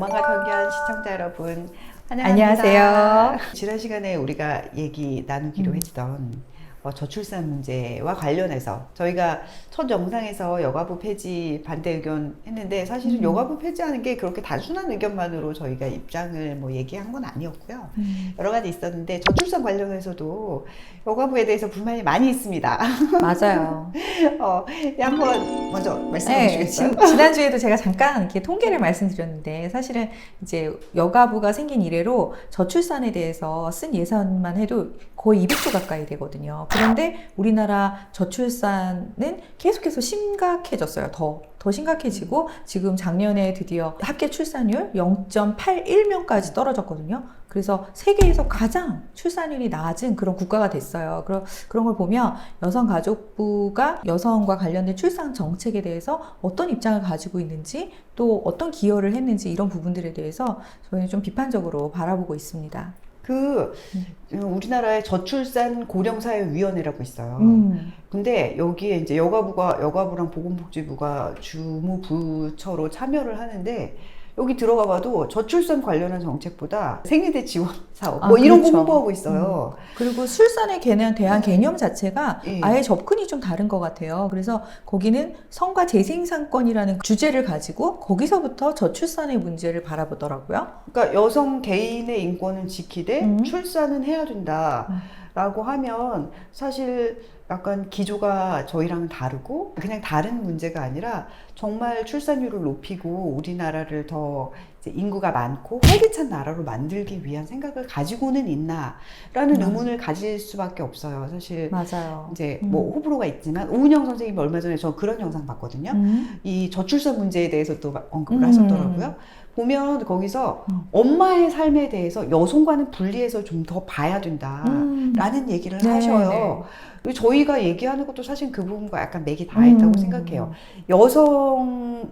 엄마가 편견 시청자 여러분 안녕하세요. 환영합니다. 지난 시간에 우리가 얘기 나누기로 했던 저출산 문제와 관련해서 저희가 첫 영상에서 여가부 폐지 반대 의견 했는데 사실은 여가부 폐지하는 게 그렇게 단순한 의견만으로 저희가 입장을 얘기한 건 아니었고요. 여러 가지 있었는데 저출산 관련해서도 여가부에 대해서 불만이 많이 있습니다. 맞아요. 한번 먼저 말씀해 주시겠어요? 지난주에도 제가 잠깐 이렇게 통계를 말씀드렸는데 사실은 이제 여가부가 생긴 이래로 저출산에 대해서 쓴 예산만 해도 거의 200조 가까이 되거든요. 그런데 우리나라 저출산은 계속해서 심각해졌어요. 더 심각해지고 지금 작년에 드디어 합계 출산율 0.81명까지 떨어졌거든요. 그래서 세계에서 가장 출산율이 낮은 그런 국가가 됐어요. 그런 걸 보면 여성가족부가 여성과 관련된 출산 정책에 대해서 어떤 입장을 가지고 있는지 또 어떤 기여를 했는지 이런 부분들에 대해서 저희는 좀 비판적으로 바라보고 있습니다. 우리나라에 저출산 고령사회위원회라고 있어요. 근데 여기에 이제 여가부랑 보건복지부가 주무부처로 참여를 하는데 여기 들어가 봐도 저출산 관련한 정책보다 생리대 지원 사업 이런 거 그렇죠. 홍보하고 있어요. 그리고 출산에 대한 개념 자체가 예. 아예 접근이 좀 다른 것 같아요. 그래서 거기는 성과 재생산권이라는 주제를 가지고 거기서부터 저출산의 문제를 바라보더라고요. 그러니까 여성 개인의 인권은 지키되 출산은 해야 된다라고 하면 사실 약간 기조가 저희랑 다르고 그냥 다른 문제가 아니라 정말 출산율을 높이고 우리나라를 더 이제 인구가 많고 활기찬 나라로 만들기 위한 생각을 가지고는 있나라는 의문을 가질 수밖에 없어요. 사실 맞아요. 이제 호불호가 있지만 오은영 선생님이 얼마 전에 저 그런 영상 봤거든요. 이 저출산 문제에 대해서 또 언급을 하셨더라고요. 보면 거기서 엄마의 삶에 대해서 여성과는 분리해서 좀 더 봐야 된다라는 얘기를 하셔요. 저희가 얘기하는 것도 사실 그 부분과 약간 맥이 다 있다고 생각해요. 여성의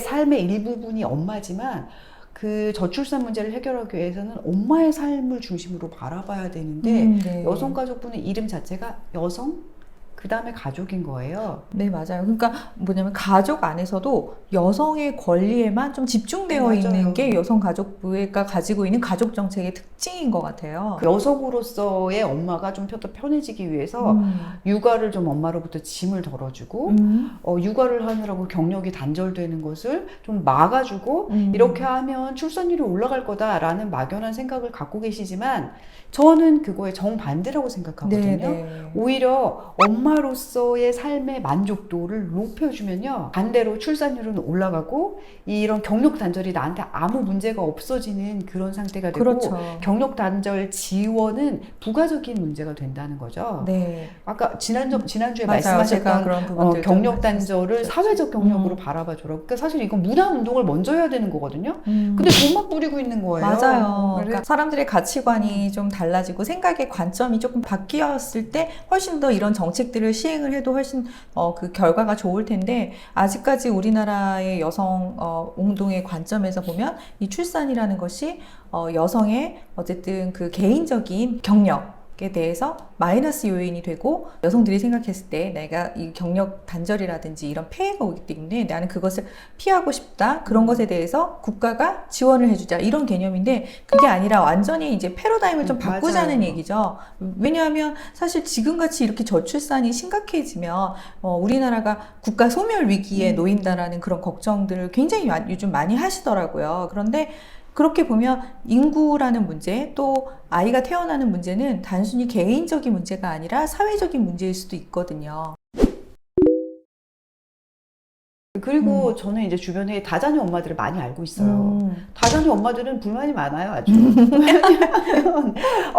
삶의 일부분이 엄마지만 그 저출산 문제를 해결하기 위해서는 엄마의 삶을 중심으로 바라봐야 되는데 여성가족부는 이름 자체가 여성? 그 다음에 가족인 거예요. 네, 맞아요. 그러니까 뭐냐면 가족 안에서도 여성의 권리에만 좀 집중되어 있는 게 여성가족부가 가지고 있는 가족 정책의 특징인 것 같아요. 여성으로서의 엄마가 좀 더 편해지기 위해서 육아를 좀 엄마로부터 짐을 덜어주고 육아를 하느라고 경력이 단절되는 것을 좀 막아주고 이렇게 하면 출산율이 올라갈 거다라는 막연한 생각을 갖고 계시지만 저는 그거에 정반대라고 생각하거든요. 오히려 엄마로서의 삶의 만족도를 높여주면요. 반대로 출산율은 올라가고 이런 경력 단절이 나한테 아무 문제가 없어지는 그런 상태가 되고 경력 단절 지원은 부가적인 문제가 된다는 거죠. 아까 지난주에 말씀하셨던 경력 단절을 사회적 경력으로 바라봐줘라. 그러니까 사실 이건 문화 운동을 먼저 해야 되는 거거든요. 근데 돈만 뿌리고 있는 거예요. 맞아요. 그러니까 사람들의 가치관이 좀 달라지고 생각의 관점이 조금 바뀌었을 때 훨씬 더 이런 정책들을 시행을 해도 훨씬 그 결과가 좋을 텐데 아직까지 우리나라의 여성 운동의 관점에서 보면 이 출산이라는 것이 여성의 어쨌든 그 개인적인 경력에 대해서 마이너스 요인이 되고 여성들이 생각했을 때 내가 이 경력 단절이라든지 이런 폐해가 오기 때문에 나는 그것을 피하고 싶다. 그런 것에 대해서 국가가 지원을 해주자. 이런 개념인데 그게 아니라 완전히 이제 패러다임을 좀 바꾸자는 얘기죠. 왜냐하면 사실 지금같이 이렇게 저출산이 심각해지면 우리나라가 국가 소멸 위기에 놓인다라는 그런 걱정들을 굉장히 요즘 많이 하시더라고요. 그런데 그렇게 보면 인구라는 문제 또 아이가 태어나는 문제는 단순히 개인적인 문제가 아니라 사회적인 문제일 수도 있거든요. 그리고 저는 이제 주변에 다자녀 엄마들을 많이 알고 있어요. 다자녀 엄마들은 불만이 많아요, 아주.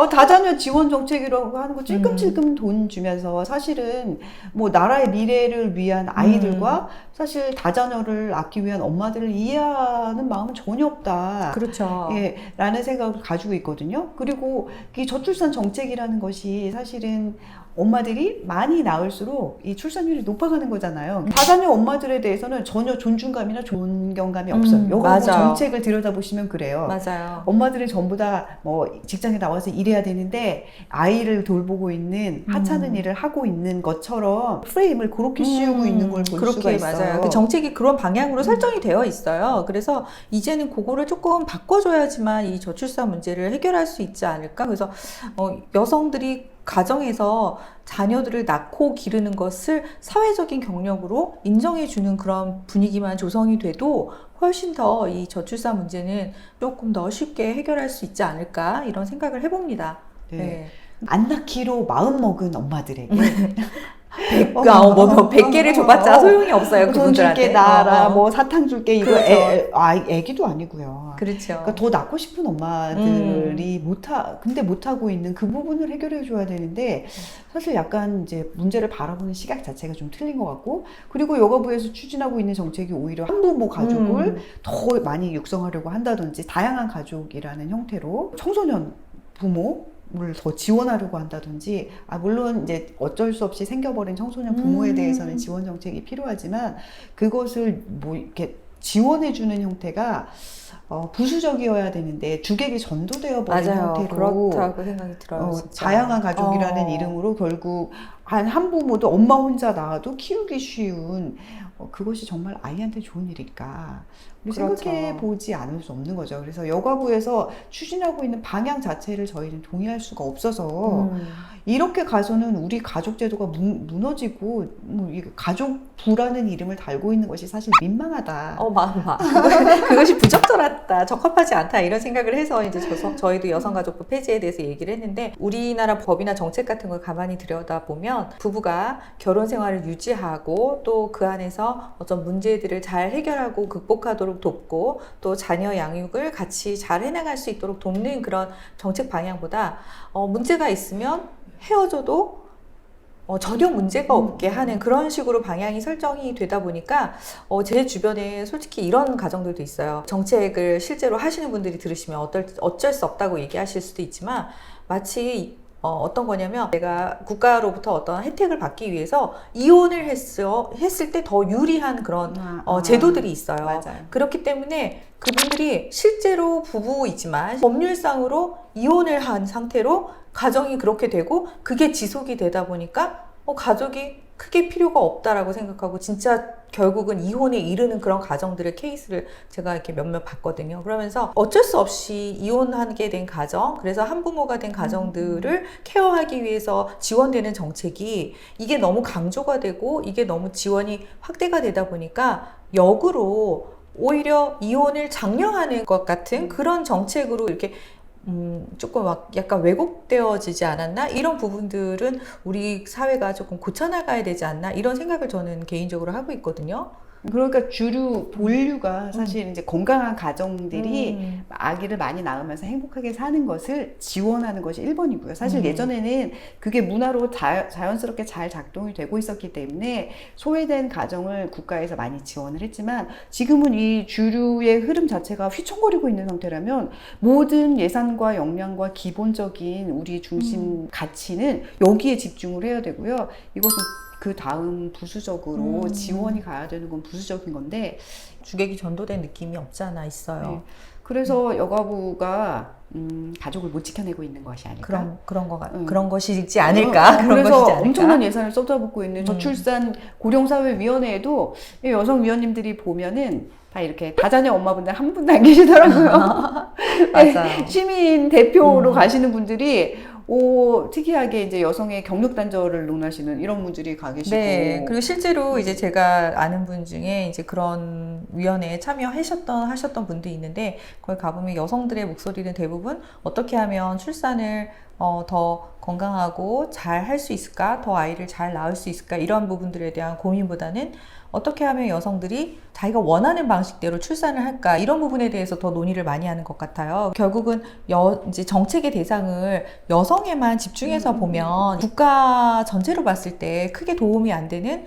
다자녀 지원 정책이라고 하는 거 찔끔찔끔 돈 주면서 사실은 뭐 나라의 미래를 위한 아이들과 사실 다자녀를 낳기 위한 엄마들을 이해하는 마음은 전혀 없다. 그렇죠. 라는 생각을 가지고 있거든요. 그리고 이 저출산 정책이라는 것이 사실은 엄마들이 많이 낳을수록 이 출산율이 높아가는 거잖아요. 다자녀 엄마들에 대해서는 전혀 존중감이나 존경감이 없어요. 여가 맞아요. 정책을 들여다보시면 그래요. 맞아요. 엄마들은 전부 다 뭐 직장에 나와서 일해야 되는데 아이를 돌보고 있는 하찮은 일을 하고 있는 것처럼 프레임을 그렇게 씌우고 있는 걸 볼 수가 있어요. 맞아요. 그 정책이 그런 방향으로 설정이 되어 있어요. 그래서 이제는 그거를 조금 바꿔줘야지만 이 저출산 문제를 해결할 수 있지 않을까. 그래서 여성들이 가정에서 자녀들을 낳고 기르는 것을 사회적인 경력으로 인정해주는 그런 분위기만 조성이 돼도 훨씬 더 이 저출산 문제는 조금 더 쉽게 해결할 수 있지 않을까 이런 생각을 해봅니다. 네. 네. 안 낳기로 마음먹은 엄마들에게 100개를 줘봤자 소용이 없어요. 돈 줄게 그분들한테. 나라 뭐 사탕 줄게 이거 그렇죠. 애기도 아니고요. 그렇죠. 그러니까 더 낳고 싶은 엄마들이 근데 못하고 있는 그 부분을 해결해 줘야 되는데 사실 약간 이제 문제를 바라보는 시각 자체가 좀 틀린 것 같고, 그리고 여가부에서 추진하고 있는 정책이 오히려 한부모 가족을 더 많이 육성하려고 한다든지 다양한 가족이라는 형태로 청소년 부모를 더 지원하려고 한다든지, 물론 이제 어쩔 수 없이 생겨버린 청소년 부모에 대해서는 지원 정책이 필요하지만 그것을 뭐 이렇게 지원해주는 형태가 부수적이어야 되는데 주객이 전도되어 버린 맞아요. 형태로 그렇다고 생각이 들어요. 진짜. 다양한 가족이라는 이름으로 결국 한 부모도 엄마 혼자 낳아도 키우기 쉬운 그것이 정말 아이한테 좋은 일일까? 우리 그렇죠. 생각해 보지 않을 수 없는 거죠. 그래서 여가부에서 추진하고 있는 방향 자체를 저희는 동의할 수가 없어서 이렇게 가서는 우리 가족 제도가 무너지고 뭐 가족부라는 이름을 달고 있는 것이 사실 민망하다. 그것이 부적절하다, 적합하지 않다 이런 생각을 해서 이제 저희도 여성가족부 폐지에 대해서 얘기를 했는데, 우리나라 법이나 정책 같은 걸 가만히 들여다보면 부부가 결혼 생활을 유지하고 또 그 안에서 어떤 문제들을 잘 해결하고 극복하도록 돕고 또 자녀 양육을 같이 잘 해나갈 수 있도록 돕는 그런 정책 방향보다 문제가 있으면 헤어져도 전혀 문제가 없게 하는 그런 식으로 방향이 설정이 되다 보니까 제 주변에 솔직히 이런 가정들도 있어요. 정책을 실제로 하시는 분들이 들으시면 어쩔 수 없다고 얘기하실 수도 있지만, 마치 어떤 거냐면 내가 국가로부터 어떤 혜택을 받기 위해서 이혼을 했을 때 더 유리한 그런 제도들이 있어요. 맞아요. 그렇기 때문에 그분들이 실제로 부부이지만 법률상으로 이혼을 한 상태로 가정이 그렇게 되고 그게 지속이 되다 보니까 가족이 크게 필요가 없다라고 생각하고 진짜 결국은 이혼에 이르는 그런 가정들의 케이스를 제가 이렇게 몇몇 봤거든요. 그러면서 어쩔 수 없이 이혼하게 된 가정, 그래서 한부모가 된 가정들을 케어하기 위해서 지원되는 정책이 이게 너무 강조가 되고 이게 너무 지원이 확대가 되다 보니까 역으로 오히려 이혼을 장려하는 것 같은 그런 정책으로 이렇게 조금 막 약간 왜곡되어지지 않았나? 이런 부분들은 우리 사회가 조금 고쳐나가야 되지 않나? 이런 생각을 저는 개인적으로 하고 있거든요. 그러니까 본류가 사실 이제 건강한 가정들이 아기를 많이 낳으면서 행복하게 사는 것을 지원하는 것이 1번이고요. 사실 예전에는 그게 문화로 자연스럽게 잘 작동이 되고 있었기 때문에 소외된 가정을 국가에서 많이 지원을 했지만, 지금은 이 주류의 흐름 자체가 휘청거리고 있는 상태라면 모든 예산과 역량과 기본적인 우리 중심 가치는 여기에 집중을 해야 되고요. 이것은 그 다음 부수적으로 지원이 가야 되는 건 부수적인 건데 주객이 전도된 느낌이 없지 않아 있어요. 네. 그래서 여가부가 가족을 못 지켜내고 있는 것이 아닐까? 그런 것이지 않을까? 그런 그래서 것이지 않을까? 엄청난 예산을 쏟아붓고 있는 저출산 고령사회위원회에도 이 여성위원님들이 보면은 다 이렇게 다자녀 엄마분들 한 분도 안 계시더라고요. 맞아요. 시민 대표로 가시는 분들이 특이하게 이제 여성의 경력 단절을 논하시는 이런 분들이 가 계시고. 네. 그리고 실제로 이제 제가 아는 분 중에 이제 그런 위원회에 하셨던 분도 있는데, 거기 가보면 여성들의 목소리는 대부분 어떻게 하면 출산을 더 건강하고 잘 할 수 있을까? 더 아이를 잘 낳을 수 있을까? 이런 부분들에 대한 고민보다는 어떻게 하면 여성들이 자기가 원하는 방식대로 출산을 할까? 이런 부분에 대해서 더 논의를 많이 하는 것 같아요. 결국은 이제 정책의 대상을 여성에만 집중해서 보면 국가 전체로 봤을 때 크게 도움이 안 되는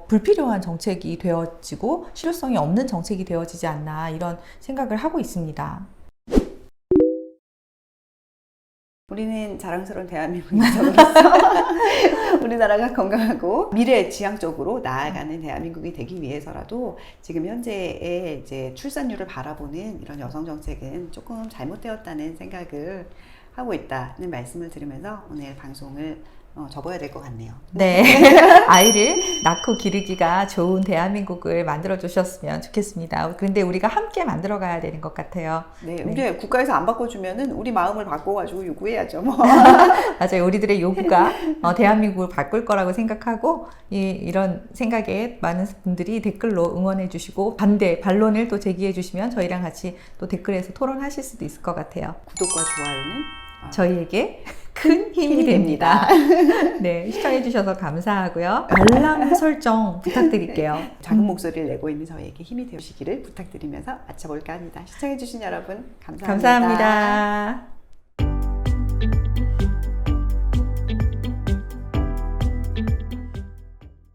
불필요한 정책이 되어지고 실효성이 없는 정책이 되어지지 않나 이런 생각을 하고 있습니다. 우리는 자랑스러운 대한민국 인석으로서 우리나라가 건강하고 미래 지향적으로 나아가는 대한민국이 되기 위해서라도 지금 현재의 이제 출산율을 바라보는 이런 여성 정책은 조금 잘못되었다는 생각을 하고 있다는 말씀을 드리면서 오늘 방송을 접어야 될 것 같네요. 네. 아이를 낳고 기르기가 좋은 대한민국을 만들어 주셨으면 좋겠습니다. 그런데 우리가 함께 만들어 가야 되는 것 같아요. 네, 우리 국가에서 안 바꿔주면은 우리 마음을 바꿔가지고 요구해야죠. 뭐. 맞아요. 우리들의 요구가 대한민국을 바꿀 거라고 생각하고 이런 생각에 많은 분들이 댓글로 응원해 주시고 반대 반론을 또 제기해 주시면 저희랑 같이 또 댓글에서 토론하실 수도 있을 것 같아요. 구독과 좋아요는 저희에게 큰 힘이 됩니다. 네, 시청해 주셔서 감사하고요. 알람 설정 부탁드릴게요. 작은 목소리를 내고 있는 저희에게 힘이 되시기를 부탁드리면서 마쳐볼까 합니다. 시청해 주신 여러분 감사합니다. 감사합니다.